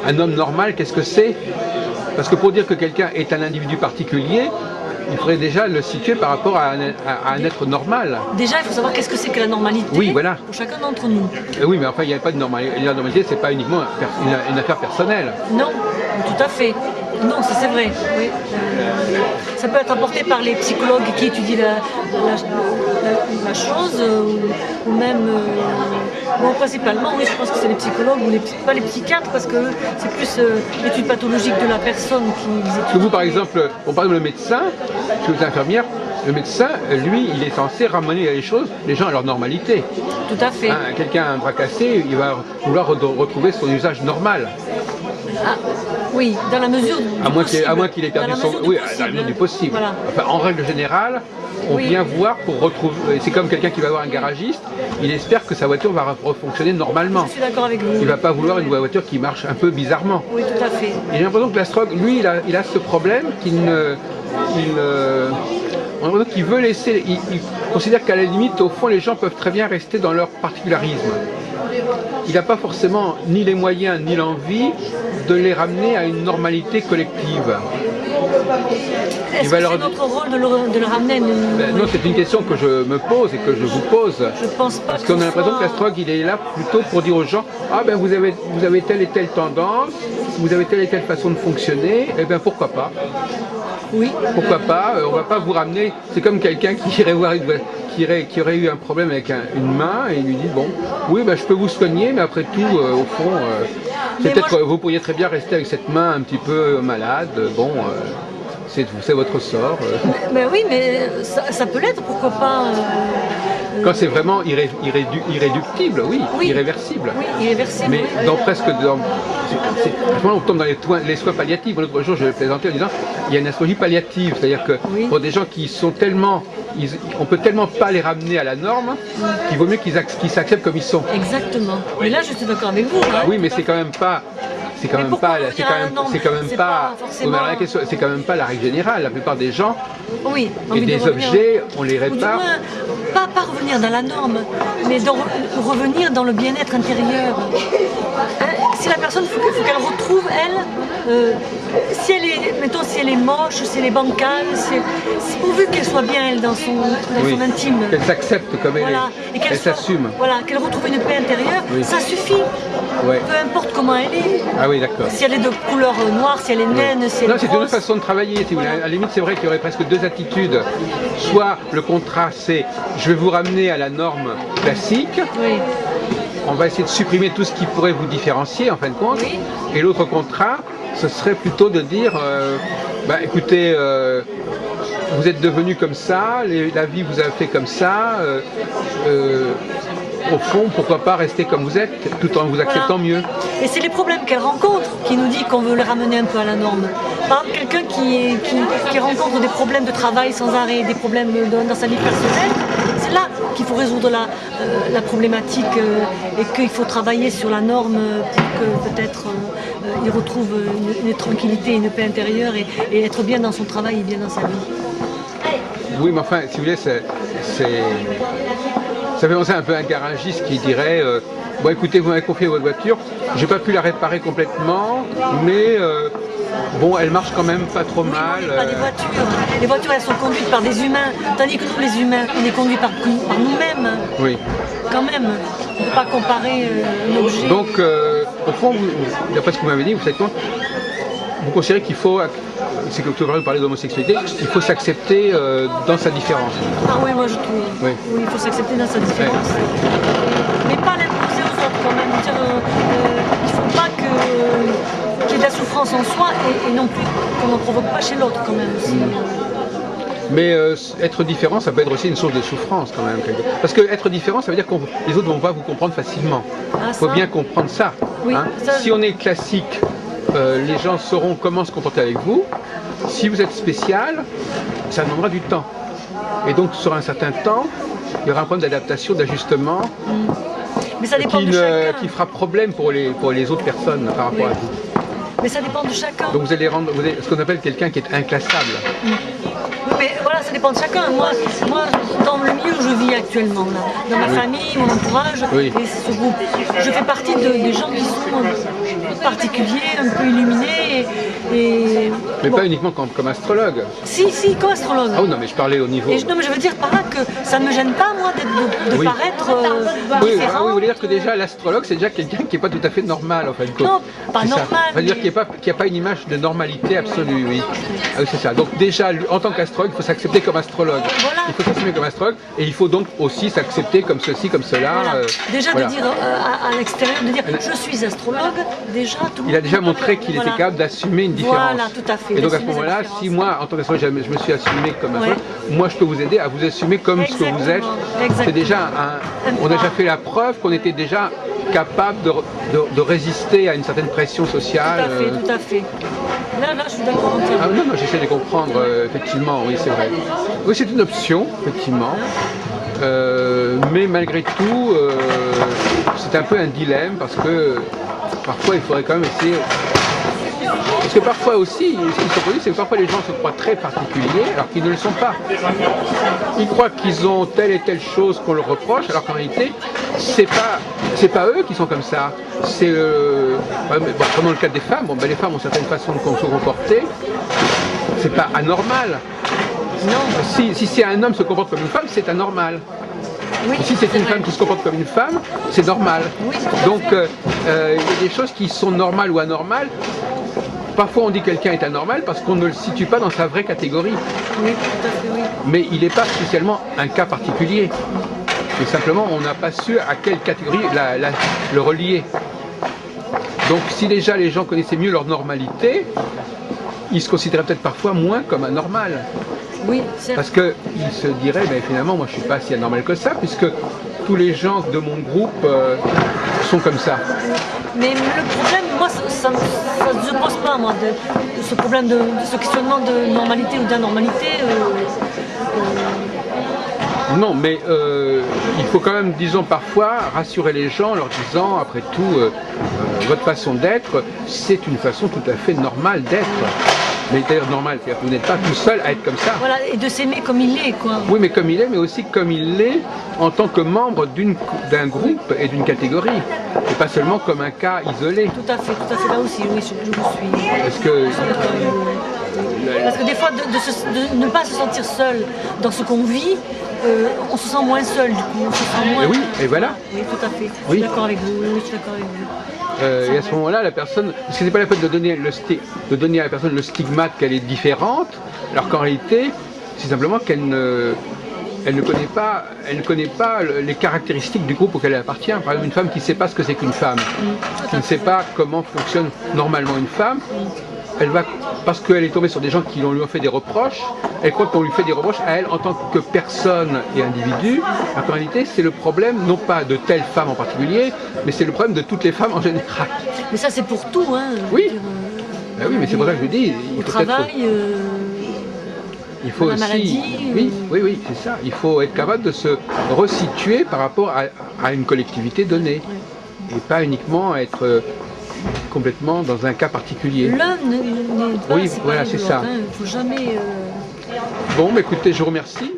un homme normal, qu'est-ce que c'est? Parce que pour dire que quelqu'un est un individu particulier, il faudrait déjà le situer par rapport à un être normal. Déjà, il faut savoir qu'est-ce que c'est que la normalité pour chacun d'entre nous. Oui, mais enfin, il n'y a pas de normalité. La normalité, c'est pas uniquement une affaire personnelle. Non, tout à fait. Non, ça c'est vrai. Oui. Ça peut être apporté par les psychologues qui étudient la chose, ou même, bon, principalement, oui, je pense que c'est les psychologues, ou pas les psychiatres, parce que c'est plus l'étude pathologique de la personne qui les étudie. Parce que vous, par exemple, on parle de médecin, si vous êtes infirmière, le médecin, lui, il est censé ramener les gens à leur normalité. Tout à fait. Hein, quelqu'un a un bras cassé, il va vouloir retrouver son usage normal. Ah, oui, dans la mesure du possible. À moins qu'il ait perdu son... Oui, dans la mesure du possible. Voilà. Enfin, en règle générale, on vient voir pour retrouver... C'est comme quelqu'un qui va voir un garagiste, il espère que sa voiture va fonctionner normalement. Je suis d'accord avec vous. Il ne va pas vouloir une voiture qui marche un peu bizarrement. Oui, tout à fait. Et j'ai l'impression que l'astrologue, lui, il a ce problème qu'il veut laisser... Il considère qu'à la limite, au fond, les gens peuvent très bien rester dans leur particularisme. Il n'a pas forcément ni les moyens ni l'envie de les ramener à une normalité collective. Est-ce que c'est notre rôle de le ramener à une... Ben, non, c'est une question que je me pose et que je vous pose. Je pense pas. Parce qu'on a l'impression que l'astrologue, il est là plutôt pour dire aux gens, ah ben vous avez telle et telle tendance, vous avez telle et telle façon de fonctionner, et ben pourquoi pas. Oui. Pourquoi pas, on va pas vous ramener, c'est comme quelqu'un qui irait voir qui aurait eu un problème avec une main et il lui dit bon, oui ben je peux vous soigner, mais après tout, au fond, c'est peut-être vous pourriez très bien rester avec cette main un petit peu malade, bon. C'est votre sort. Ben oui, mais ça peut l'être, pourquoi pas. Quand c'est vraiment irréductible, oui, irréversible. Oui, irréversible. Mais dans presque on tombe dans les soins palliatifs. L'autre jour, je vais plaisanter en disant il y a une astrologie palliative, c'est-à-dire que pour des gens qui sont tellement, on peut tellement pas les ramener à la norme qu'il vaut mieux qu'ils s'acceptent comme ils sont. Exactement. Mais là, je suis d'accord avec vous. Hein, oui, mais c'est quand même pas. C'est quand même pas la règle générale. La plupart des gens et des objets, on les répare. Pas revenir dans la norme, mais de revenir dans le bien-être intérieur. Si la personne, il faut qu'elle retrouve, elle, si elle est moche, si elle est bancale, c'est pourvu qu'elle soit bien, elle, dans son intime. Qu'elle s'accepte comme elle est, qu'elle s'assume. Voilà, qu'elle retrouve une paix intérieure, ça suffit. Ouais. Peu importe comment elle est. Ah oui, d'accord. Si elle est de couleur noire, si elle est naine, si elle est c'est une autre façon de travailler. Si vous voulez. À la limite, c'est vrai qu'il y aurait presque deux attitudes. Soit le contrat, c'est je vais vous ramener à la norme classique. Oui. On va essayer de supprimer tout ce qui pourrait vous différencier en fin de compte. Oui. Et l'autre contrat, ce serait plutôt de dire, écoutez, vous êtes devenu comme ça, la vie vous a fait comme ça. Au fond, pourquoi pas rester comme vous êtes, tout en vous acceptant mieux. Et c'est les problèmes qu'elle rencontre qui nous dit qu'on veut les ramener un peu à la norme. Par exemple, quelqu'un qui rencontre des problèmes de travail sans arrêt, des problèmes dans sa vie personnelle, c'est là qu'il faut résoudre la problématique et qu'il faut travailler sur la norme pour que peut-être il retrouve une tranquillité, une paix intérieure et être bien dans son travail et bien dans sa vie. Oui, mais enfin, si vous voulez, ça fait penser un peu à un garagiste qui dirait bon écoutez, vous m'avez confié votre voiture, j'ai pas pu la réparer complètement, mais bon, elle marche quand même pas trop mal. Pas des voitures. Les voitures, elles sont conduites par des humains, tandis que nous, les humains, on est conduits par nous-mêmes. Oui. Quand même, on ne peut pas comparer un objet. Donc, au fond, d'après ce que vous m'avez dit, vous savez quoi, vous considérez qu'il faut, c'est que vous parlez d'homosexualité, il faut s'accepter dans sa différence. Ah oui, moi je trouve. Oui, il faut s'accepter dans sa différence. Mais pas l'imposer aux autres quand même. Il ne faut pas qu'il y ait de la souffrance en soi et non plus qu'on n'en provoque pas chez l'autre quand même aussi. Mais être différent, ça peut être aussi une source de souffrance quand même. Parce que être différent, ça veut dire que les autres ne vont pas vous comprendre facilement. Il faut bien comprendre ça. Oui, hein. Si on est classique, les gens sauront comment se comporter avec vous. Si vous êtes spécial, ça demandera du temps. Et donc sur un certain temps, il y aura un problème d'adaptation, d'ajustement, mais ça dépend de chacun. Qui fera problème pour les autres personnes par rapport à vous. Mais ça dépend de chacun. Donc vous allez rendre ce qu'on appelle quelqu'un qui est inclassable. Oui, mais voilà, ça dépend de chacun. Moi, dans le milieu où je vis actuellement, là, dans ma famille, mon entourage, et ce groupe, je fais partie des gens qui sont particuliers, un peu illuminés. Mais pas uniquement comme astrologue. Si, comme astrologue. Ah oui, non, mais je parlais au niveau... Non, mais je veux dire par là que ça ne me gêne pas, moi, de paraître différent. Oui, vous voulez dire que déjà, l'astrologue, c'est déjà quelqu'un qui n'est pas tout à fait normal, en fait. Non, pas normal. Ça veut dire qu'il n'y a pas une image de normalité absolue, oui. Ah oui, c'est ça. Donc déjà, en tant qu'astrologue, il faut s'accepter comme astrologue. Voilà. Il faut s'assumer comme astrologue, et il faut donc aussi s'accepter comme ceci, comme cela. Voilà. Déjà, de dire à l'extérieur, de dire je suis astrologue, déjà tout. Il a déjà montré qu'il était capable d'assumer une différence. Voilà, tout à fait. Et donc à ce moment-là, si moi, en tant qu'astrologue, je me suis assumé comme astrologue, moi je peux vous aider à vous assumer comme ce que vous êtes. C'est déjà on a déjà fait la preuve qu'on était déjà capable de résister à une certaine pression sociale. Tout à fait. Là, je suis d'accord entièrement. Ah non, j'essaie de comprendre, effectivement, oui, c'est vrai. Oui, c'est une option, effectivement. Mais malgré tout, c'est un peu un dilemme parce que parfois il faudrait quand même essayer. Parce que parfois aussi, ce qui se produit, c'est que parfois les gens se croient très particuliers alors qu'ils ne le sont pas. Ils croient qu'ils ont telle et telle chose qu'on leur reproche, alors qu'en réalité, c'est pas eux qui sont comme ça. C'est prenons le cas des femmes. Les femmes ont certaines façons de se comporter. c'est pas anormal. Non. Si c'est un homme se comporte comme une femme, c'est anormal. Oui, Si c'est une vrai. femme qui se comporte comme une femme, c'est normal. Oui, tout à Donc il y a des choses qui sont normales ou anormales. Parfois on dit que quelqu'un est anormal parce qu'on ne le situe pas dans sa vraie catégorie. Oui, tout à fait, oui. Mais il n'est pas spécialement un cas particulier. Et simplement on n'a pas su à quelle catégorie le relier. Donc si déjà les gens connaissaient mieux leur normalité, ils se considéraient peut-être parfois moins comme anormal. Oui, certes. Parce qu'ils se diraient, ben, finalement, moi je ne suis pas si anormal que ça, puisque tous les gens de mon groupe sont comme ça. Mais le problème, moi, ça ne se pose pas, moi, de ce problème, de ce questionnement de normalité ou d'anormalité. Non, mais il faut quand même, disons, parfois rassurer les gens en leur disant, après tout, votre façon d'être, c'est une façon tout à fait normale d'être. Mais d'ailleurs normal, c'est-à-dire que vous n'êtes pas tout seul à être comme ça. Voilà, et de s'aimer comme il est, quoi. Oui, mais comme il est, mais aussi comme il l'est en tant que membre d'un groupe et d'une catégorie. Et pas seulement comme un cas isolé. Tout à fait, là aussi, oui, je vous suis. Parce que Parce que des fois, de ne pas se sentir seul dans ce qu'on vit, on se sent moins seul, du coup, on se sent moins... Et oui, et voilà. Oui, tout à fait. Je Oui. suis d'accord avec vous, oui, je suis d'accord avec vous. Et à ce moment-là, la personne, parce que c'est pas la peine de donner à la personne le stigmate qu'elle est différente, alors qu'en réalité, c'est simplement qu'elle ne connaît pas les caractéristiques du groupe auquel elle appartient. Par exemple, une femme qui ne sait pas ce que c'est qu'une femme, qui ne sait pas comment fonctionne normalement une femme, elle va, parce qu'elle est tombée sur des gens qui lui ont fait des reproches, elle croit qu'on lui fait des reproches à elle en tant que personne et individu, alors qu'en réalité c'est le problème non pas de telle femme en particulier, mais c'est le problème de toutes les femmes en général. Mais ça c'est pour tout, hein. Oui. Ben oui, mais c'est pour ça que je dis, au travail, il faut la aussi, maladie, oui, c'est ça. Il faut être capable de se resituer par rapport à une collectivité donnée, et pas uniquement être complètement dans un cas particulier. L'un n'est pas oui, voilà, c'est ça. Il ne faut jamais... Bon, écoutez, je vous remercie.